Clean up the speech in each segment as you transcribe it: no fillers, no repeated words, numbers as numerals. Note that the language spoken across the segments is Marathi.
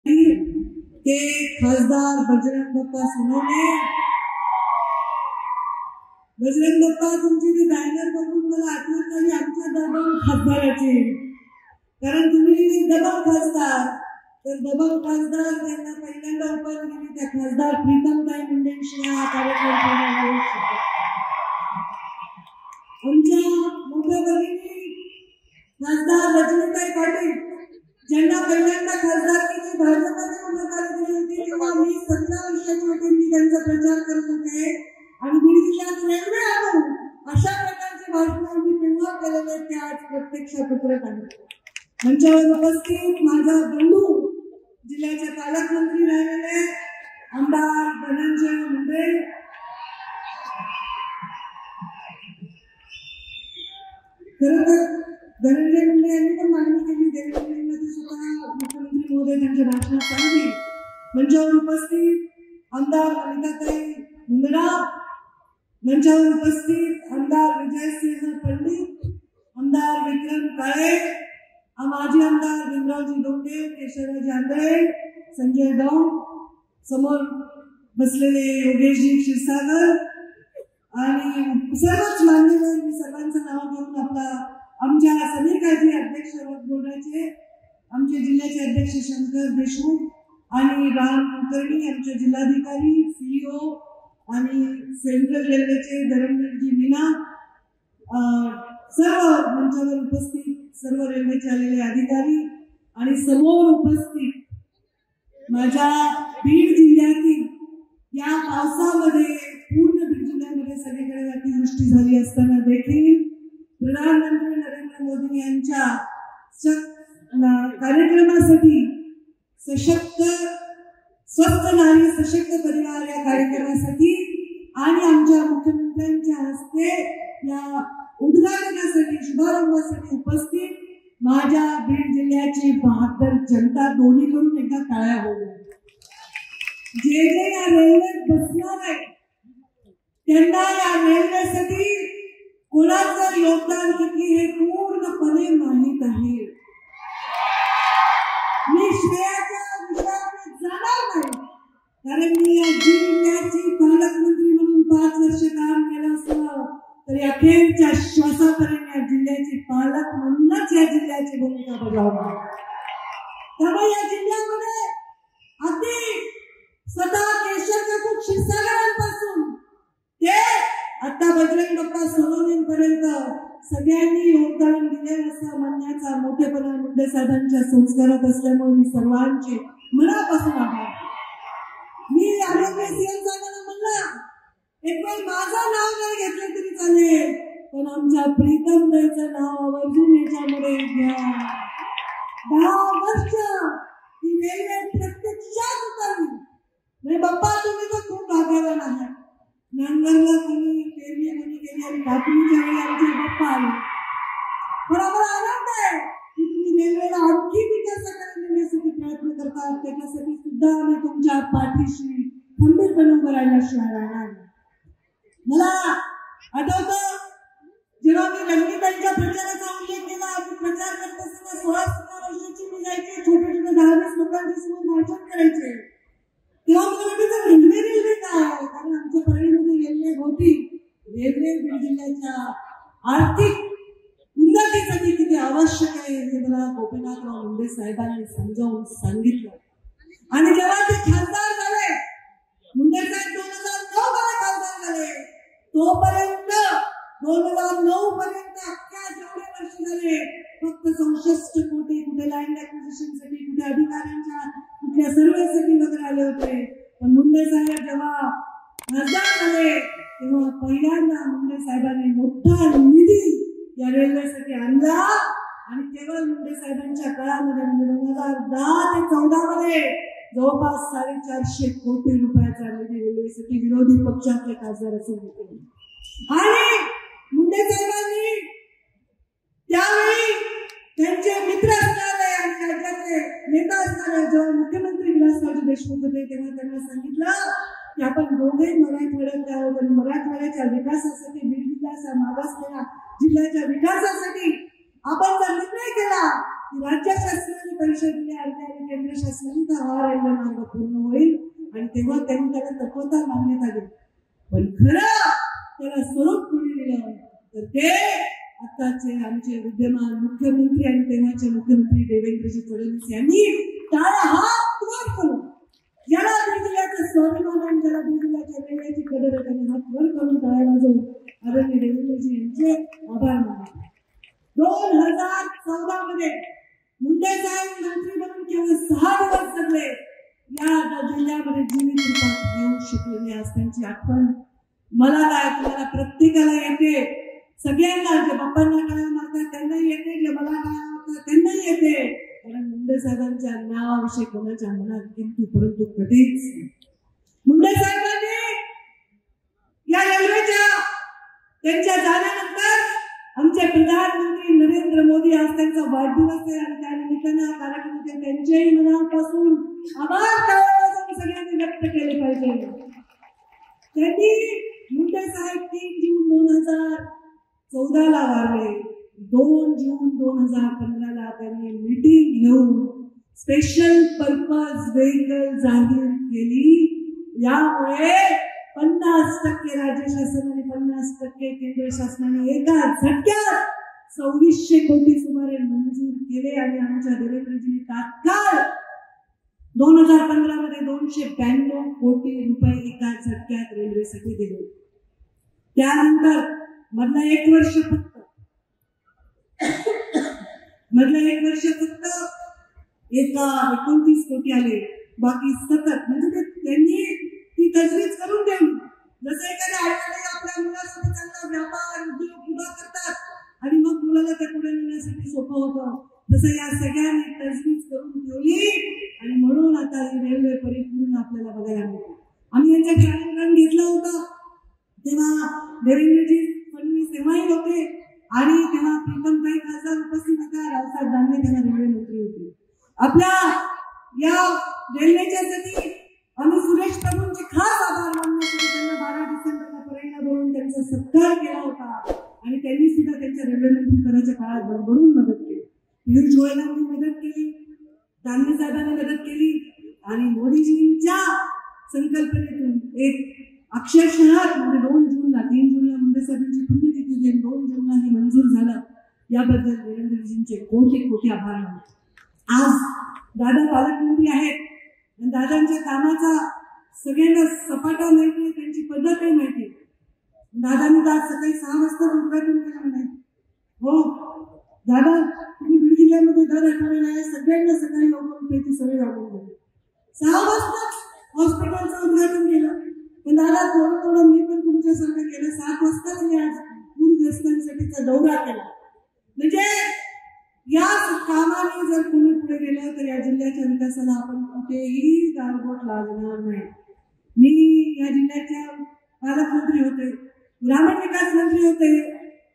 ते खासदार बजरंग बाप्पा सोनवणे. बजरंग बाप्पा, तुमची ती बॅनर बघून मला आठवण झाली आमच्या दबाव खासदाराची. कारण तुम्ही दबाव खासदार, तर दबाव खासदार त्यांना पहिल्यांदा उपाधी दिली त्या खासदार प्रीतमताई मुंडेंशी हा कार्यक्रम. आमच्या मोठ्या भगिनी खासदार रजनीताई पाटील, ज्यांना पहिल्यांदा खासदारकीची भाजपची उमेदवारी दिली होती तेव्हा मी 17 वर्षाची होते. मी त्यांचा प्रचार करत होते आणि बीड जिल्ह्यात रेल्वे आणू अशा प्रकारचे भाषण मी तेव्हा केलेले ते आज प्रत्यक्षात उतरत आहे. मंचावर उपस्थित माझा बंधू, जिल्ह्याचे पालकमंत्री राहिलेले आमदार धनंजय मुंडे, खरं तर धनंजय मुंडे यांनी पण मागणी केली देवेंद्रजींना स्वतः मुख्यमंत्री महोदय त्यांच्या भाषणात सांगतील. मंचावर उपस्थित आमदार ललिताताई मुंदडा, मंचावर उपस्थित आमदार विजयसिंह पंडित, आमदार विक्रम काळे, माजी आमदार भीमरावजी डोंगे, केशवराज आंधळे, संजय दौंड, समोर बसलेले योगेशजी क्षीरसागर आणि सर्वच मान्यवर. मी सर्वांचं नाव घेऊन आमच्या समीरकाजी अध्यक्ष बोर्डाचे आमचे जिल्ह्याचे अध्यक्ष शंकर देशमुख आणि राम कुलकर्णी, आमचे जिल्हाधिकारी, सीईओ आणि सेंट्रल रेल्वेचे धर्मवीरजी मीना, सर्व मंचावर उपस्थित सर्व रेल्वेचे आलेले अधिकारी आणि समोर उपस्थित माझ्या बीड जिल्ह्यातील या पावसामध्ये पूर्ण बीड जिल्ह्यामध्ये सगळीकडे अतिवृष्टी झाली असताना देखील प्रधानमंत्री नरेंद्र मोदी यांच्या कार्यक्रमासाठी सशक्त स्वस्थ नारी सशक्त परिवार या कार्यक्रमासाठी आणि आमच्या मुख्यमंत्र्यांच्या हस्ते या उद्घाटनासाठी शुभारंभासाठी उपस्थित माझ्या बीड जिल्ह्याची बहादर जनता, दोन्हीकडून एकदा टाळ्या होऊ. जे जे या रेल्वेत बसणार आहे त्यांना या रेल्वेसाठी कोणाचं योगदान किती हे पूर्णपणे माहीत आहे. मी श्रेयाच्या विषयाकडे जाणार नाही, कारण मी या जिल्ह्याची पालकमंत्री म्हणून 5 वर्ष काम केलं असलं तरी अखेरच्या श्वासापर्यंत या जिल्ह्याची पालक म्हणूनच या जिल्ह्याची भूमिका बजावणार. त्यामुळे या जिल्ह्यामध्ये अगदी स्वतः केशव क्षीरसागरांपासून ते आता बजरंग बाप्पा सोनवणेंपर्यंत सगळ्यांनी योगदान दिले असं म्हणण्याचा मोठेपणा मुंडे साहेबांच्या संस्कारात असल्यामुळे मी सर्वांचे मनापासून आभार. मी आरोग्य सीएम साहेबांना म्हणलं एक वेळ माझं नाव नाही घेतलं तरी चालेल, पण आमच्या प्रीतमताईचं नाव आवर्जून याच्यामध्ये घ्या. 10 वर्ष ती रेल्वे प्रत्यक्षात उतरली. म्हणजे बाप्पा तुम्ही तर खूप भाग्यवान आहात. नांगरला कोणी पेरणी कोणी केली आणि कापणीच्या वेळी आमचे बाप्पा आले. पण आम्हाला आनंद आहे की तुम्ही रेल्वेला आणखी विकासाकडे नेण्यासाठी प्रयत्न करतात. त्याच्यासाठी सुद्धा आम्ही तुमच्या पाठीशी खंबीरपणे उभं राहिल्याशिवाय राहणार. मला आठवतं जेव्हा मी रजनीताईंच्या प्रचाराचा उल्लेख केला, आम्ही प्रचार करत असताना 16-17 वर्षाची मी जायचे, छोटे छोटे 10-20 लोकांच्या समोर भाषण करायचे. तेव्हा मला रेल्वे काय, कारण आमच्या परळीमध्ये रेल्वे होती. रेल्वे बीड जिल्ह्याच्या आर्थिक उन्नतीसाठी किती आवश्यक आहे हे मला गोपीनाथराव मुंडे साहेबांनी समजावून सांगितलं. आणि जेव्हा ते खासदार झाले, मुंडे साहेब 2009 मध्ये खासदार झाले, तोपर्यंत 2009 पर्यंत अख्ख्या जेवढे वर्ष झाले फक्त 64 कोटी कुठे लँड ऍक्विजिशनसाठी, कुठे अधिकाऱ्यांच्या कुठल्या सर्वेसाठी वगैरे आले होते. पण मुंडे साहेब जेव्हा खासदार झाले तेव्हा पहिल्यांदा मुंडे साहेबांनी मोठा निधी या रेल्वेसाठी आणला. आणि केवळ मुंडे साहेबांच्या काळामध्ये म्हणजे 2010 ते 14 मध्ये जवळपास 450 कोटी रुपयाचा निधी रेल्वेसाठी विरोधी पक्षातले खासदार असून होते. आणि मुंडे साहेबांनी त्यावेळी त्यांचे मित्र असणारे आणि राज्याचे नेता असणारे जेव्हा मुख्यमंत्री विलासराव देशमुख होते तेव्हा त्यांना सांगितलं की आपण दोघेही मराठवाड्यात आहोत आणि मराठवाड्याच्या विकासासाठी, बीड जिल्ह्याच्या मागासलेल्या जिल्ह्याच्या विकासासाठी आपण जर निर्णय केला की राज्य शासनाने परीक्षा दिल्या आणि केंद्र शासनाने तर हा रेल्वे मार्ग पूर्ण होईल आणि तेव्हा त्यांनी त्याला तत्वता मान्यता दिली. पण खरं त्याला स्वरूप कोणी दिलं तर ते आताचे आमचे विद्यमान मुख्यमंत्री आणि तेव्हाचे मुख्यमंत्री देवेंद्रजी फडणवीस यांनी टाळा हात वर करून ज्याला बीड जिल्ह्याचं स्वाभिमान आणि ज्याला बीड जिल्ह्याच्या रेल्वेची कदर त्यांनी हात वर करून टाळ्या वाजवून आदरणीय देवेंद्रजी यांचे आभार मानले. 2014 मध्ये मुंडे साहेब मंत्री म्हणून केवळ 6 दिवस जगले. या जिल्ह्यामध्ये जीवित रूपात येऊ शकले नाही. आज त्यांची आठवण मला काय तुम्हाला प्रत्येकाला येते. सगळ्यांना जे बाप्पांना काय मारतात त्यांनाही येते, जे मला काय मारतात त्यांनाही येते. कारण मुंडे साहेबांच्या नावाविषयी कोणाच्या मनात किंतु परंतु कधीच मुंडे साहेबांनी या रेल्वेच्या त्यांच्या जाण्यानंतर आमचे प्रधानमंत्री नरेंद्र मोदी आज त्यांचा वाढदिवस आहे आणि त्या निमित्तानं कार्यक्रमाचे त्यांच्याही मनापासून आभार सगळ्यांनी व्यक्त केले पाहिजे. त्यांनी मुंडे साहेब 3 जून 2014 वारले. 2 जून 2015 त्यांनी मीटिंग घेऊन स्पेशल पर्पज व्हेकल जाहीर केली. यामुळे 50% राज्य शासन आणि 50% केंद्र शासनाने एका झटक्यात 2400 कोटी सुमारे मंजूर केले आणि आमच्या देवेंद्रजींनी तात्काळ 2015 मध्ये 292 कोटी रुपये एका झटक्यात रेल्वेसाठी दिले. त्यानंतर मधला एक वर्ष फक्त एका 29 कोटी आले. बाकी सतत म्हणजे त्यांनी ती तजवीज करून ठेवली. जसं एखाद्या आईवडील आपल्या मुलासोबत चांगला व्यापार उद्योग उभा करतात आणि मग मुलाला त्या पुढे नेण्यासाठी सोपं होतं, तसं या सगळ्यांनी तजवीज करून ठेवली आणि म्हणून आता ही रेल्वे परिपूर्ण आपल्याला बघायला मिळते. आम्ही यांच्याकडे आमंत्रण घेतलं होतं तेव्हा देवेंद्रजी फडणवीस तेव्हाही होते आणि तेव्हा प्रीतमताई खासदार उपस्थित होत्या. रावसाहेब दानवे तेव्हा रेल्वे मंत्री होते. आपल्या या रेल्वेच्यासाठी आम्ही सुरेश प्रभूंचे खास आभार मानण्यासाठी त्यांना 12 डिसेंबरला परळीला बोलून त्यांचा सत्कार केला होता आणि त्यांनी सुद्धा त्यांच्या रेल्वे मंत्री पदाच्या काळात भरभरून मदत केली. पियुष गोयलांनी मदत केली, दानवे साहेबांनी मदत केली आणि मोदीजींच्या संकल्पनेतून एक अक्षरशः म्हणजे 2 जूनला 3 जूनला मुंडे साहेबांची पुण्यतिथी होती, 2 जूनला हे मंजूर झालं. याबद्दल देवेंद्रजींचे कोटी कोटी आभार मानतो. आज दादा पालकमंत्री आहेत आणि दादांच्या कामाचा सगळ्यांना सपाटा माहिती, त्यांची पद्धतही माहिती. दादांनी आज सकाळी 6 वाजता उद्घाटन केलं म्हणे. हो दादा, तुम्ही बीड जिल्ह्यामध्ये दर आठवड्याला आहे, सगळ्यांना सकाळी लवकर उठायची सवय लागून गेली. 6 वाजता हॉस्पिटलचं उद्घाटन केलं. पण दादा थोडं मी पण तुमच्यासारखं केलं. 7 वाजता मी आज पूरग्रस्तांसाठीचा दौरा केला. म्हणजे या कामाने जर कोणी पुढे गेलं तर या जिल्ह्याच्या विकासाला आपण कुठेही गालबोट लागणार नाही. मी या जिल्ह्याच्या पालकमंत्री होते, ग्रामीण विकास मंत्री होते,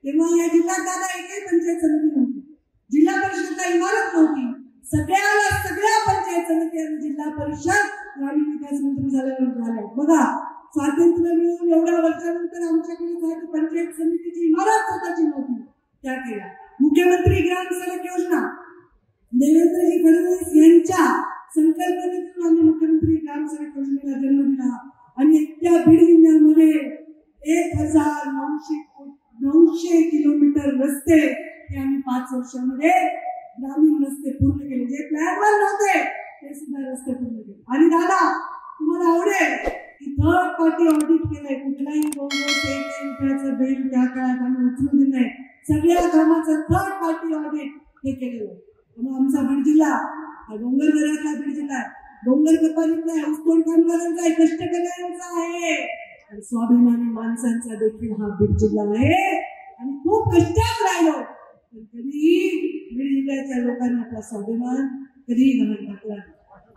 तेव्हा या जिल्ह्यात दादा एकही पंचायत समिती नव्हती, जिल्हा परिषदला इमारत नव्हती. सगळ्या पंचायत समिती आणि जिल्हा परिषद ग्रामीण विकास मंत्री झाल्या. बघा, स्वातंत्र्य मिळून एवढ्या वर्षानंतर आमच्याकडे पंचायत समितीची इमारत स्वतःची नव्हती, त्या केल्या. मुख्यमंत्री ग्राम सडक योजना देवेंद्रजी फडणवीस यांच्या संकल्पनेतून आम्ही मुख्यमंत्री ग्राम सडक योजनेला जन्म दिला आणि त्या बीड जिल्ह्यामध्ये 1900 किलोमीटर रस्ते हे आम्ही 5 वर्षांमध्ये ग्रामीण रस्ते पूर्ण केले. जे प्लॅनवर नव्हते ते सुद्धा रस्ते पूर्ण केले. आणि दादा तुम्हाला आवडेल की 3rd पार्टी ऑडिट केलंय. कुठलाही रुपयाचं बिल त्या काळात आम्ही उचलून दिलं नाही. सगळ्या कामाचं 3rd पार्टी ऑडिट हे केलेलं. मग आमचा बीड जिल्हा हा डोंगर दऱ्यातला बीड जिल्हा आहे, डोंगर कपारीतला आहे, ऊसतोड कामगारांचा आहे, कष्टकऱ्यांचा आहे आणि स्वाभिमानी माणसांचा देखील हा बीड जिल्हा आहे. आणि खूप कष्टात राहिलो पण कधीही बीड जिल्ह्याच्या लोकांनी आपला स्वाभिमान कधीही गमावून टाकला.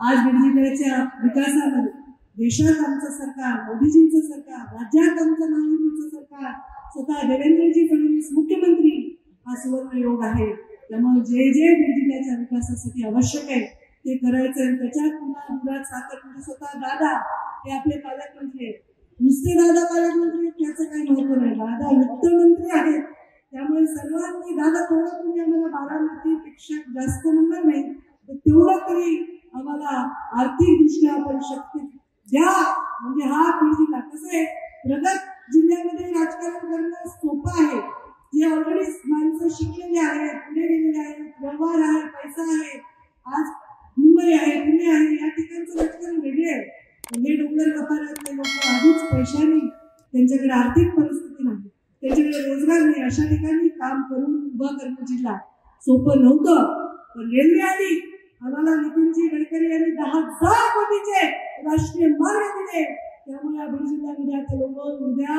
आज बीड जिल्ह्याच्या विकासामध्ये देशात आमचं सरकार, मोदीजींचं सरकार, राज्यात आमचं महायुतीचं सरकार, स्वतः देवेंद्रजी फडणवीस मुख्यमंत्री हा सुवर्ण योग आहे. त्यामुळे जे बीड जिल्ह्याच्या विकासासाठी आवश्यक आहे ते करायचं. त्याच्यात पुन्हा मुलात साखर म्हणजे स्वतः दादा हे आपले पालकमंत्री आहेत. नुसते दादा पालकमंत्री त्याचं काही महत्व नाही. दादा वित्तमंत्री आहेत त्यामुळे सर्वांनी दादा थोडं तुम्ही आम्हाला बारामतीपेक्षा जास्त म्हणणार नाही तर तेवढं तरी आम्हाला आर्थिकदृष्ट्या आपण शक्ती द्या. म्हणजे हा बीड जिल्हा कसं आहे, प्रगत जिल्ह्यामध्ये राजकारण करणं सोपं आहे. जे ऑलरेडी माणसं शिकलेले आहेत, पुढे गेलेले आहेत, व्यवहार आहे, पैसा आहे. आज मुंबई आहे, पुणे आहे, या ठिकाणचं राजकारण वेगळे आहे. हे डोंगर कपारातले लोक आधीच पैशाने, त्यांच्याकडे आर्थिक परिस्थिती नाही, त्यांच्याकडे रोजगार नाही, अशा ठिकाणी काम करून उभं करणं जिल्हा सोपं नव्हतं. पण रेल्वे आली, आम्हाला नितीनजी गडकरी यांनी 10,000 कोटीचे राष्ट्रीय मार्ग दिले. त्यामुळे या बीड जिल्ह्यामध्ये आता लोक उद्या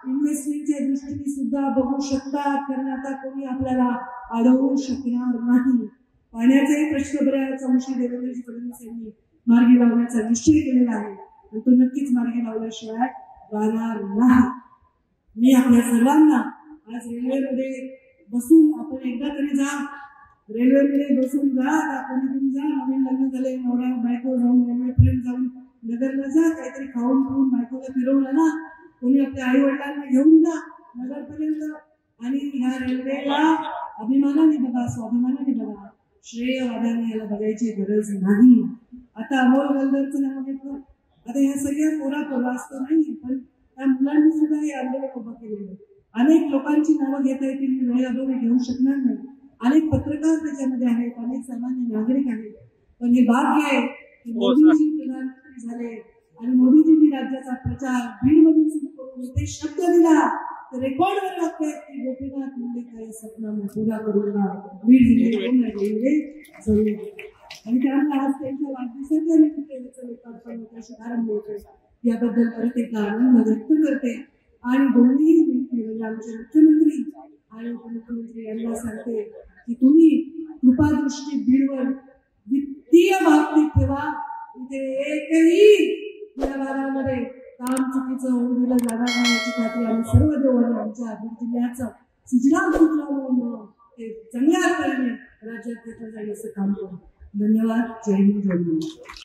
इन्व्हेस्टमेंटच्या दृष्टीने सुद्धा बघू शकतात, कारण आता कोणी आपल्याला अडवू शकणार नाही. पाण्याचाही प्रश्न बऱ्याच अंशी देवेंद्रजी फडणवीस यांनी मार्गी लावण्याचा निश्चय केलेला आहे आणि तो नक्कीच मार्गी लावल्याशिवाय राहणार नाही. मी आपल्या सर्वांना आज रेल्वेमध्ये बसून आपण एकदा तरी जा, रेल्वेमध्ये बसून जा, कोणी जा, नवीन लग्न झाले नवरा बायको जाऊन रेल्वेपर्यंत जाऊन नगरला जा, काहीतरी खाऊन पिऊन बायकोला फिरवलं ना, कोणी आपल्या आई वडिलांना घेऊन जा नगरपर्यंत आणि ह्या रेल्वेला अभिमानाने बघा, स्वाभिमानाने बघा, श्रेयवादाने याला बघायची गरज नाही. आता अमोल गलदरचं नाव घेतलं, आता ह्या सगळ्या पोरा असतं नाही, पण त्या मुलांनी सुद्धा हे आंदोलन उभं केलेलं. अनेक लोकांची नावं घेता येतील, मी वेळेअभावी घेऊ शकणार नाही. अनेक पत्रकार त्याच्यामध्ये आहेत, अनेक सामान्य नागरिक आहेत. पण हे भाग्य आहे की मोदीजी प्रधानमंत्री झाले आणि मोदीजींनी राज्याचा प्रचार बीडमधून सुरू करून ते शब्द दिला तर रेकॉर्डवर लागतंय की गोपीनाथ मुंडे काही सपना पुरा करूंगा बीड जिल्ह्यामध्ये जरूर. आणि त्यामुळे आज त्यांच्या वाढदिवसाच्या निमित्तानं लोकार्पण शुभारंभ होतोय, याबद्दल परत एकदा आनंद व्यक्त करते. आणि दोन्ही म्हणजे आमचे मुख्यमंत्री आणि उपमुख्यमंत्री यांना सांगते की तुम्ही कृपादृष्टी बीडवर वित्तीय बाबतीत ठेवा. इथे एकही या भागामध्ये काम चुकीचं होऊ दिलं जाणार नाही याची खात्री आम्ही सर्व देऊ आणि आमच्या बीड जिल्ह्याचं सुजलाम सुफलाम ते चांगल्या तऱ्हेने राज्यात घेतलं जाईल असं काम करू. धन्यवाद. जय हिंद, जय महाराष्ट्र.